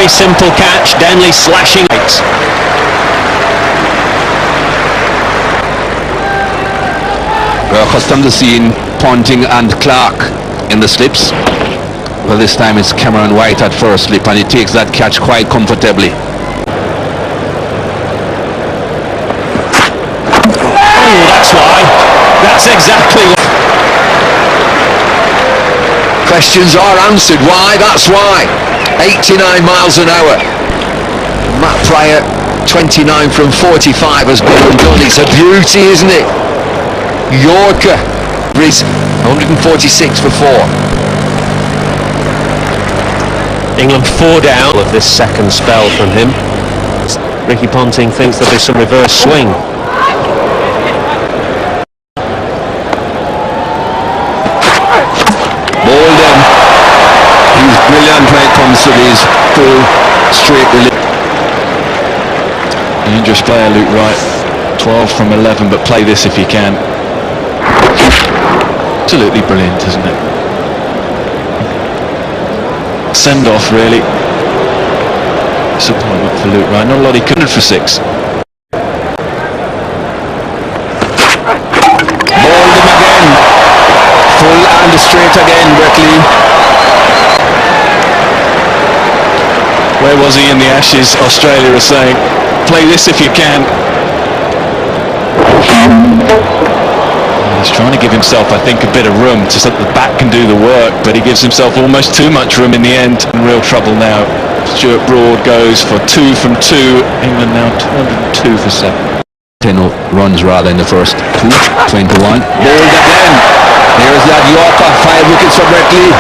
simple catch. Denley slashing it. We're accustomed to seeing Ponting and Clark in the slips. Well, this time it's Cameron White at first slip, and he takes that catch quite comfortably. Oh, that's why. That's exactly what. Questions are answered. Why? That's why. 89 miles an hour. Matt Pryor, 29 from 45 has been undone. It's a beauty, isn't it? Yorker is 146 for 4. England 4 down of this second spell from him. Ricky Ponting thinks there'll be some reverse swing. Bolden, he's brilliant when it comes to these full straight release. Dangerous player, Luke Wright. 12 from 11, but play this if you can. Absolutely brilliant, isn't it? Send off, really. Disappointment for Luke Wright. Not a lot he could for 6. Bolden again. Full and straight again, Brickley. Where was he in the Ashes? Australia are saying, play this if you can. He's trying to give himself, I think, a bit of room so that the bat can do the work, but he gives himself almost too much room in the end. In real trouble now. Stuart Broad goes for 2 from 2. England now 202 for 7. 10 runs rather in the first 2, 21. Bold again. Here's that Yorker, 5 wickets for Brickley.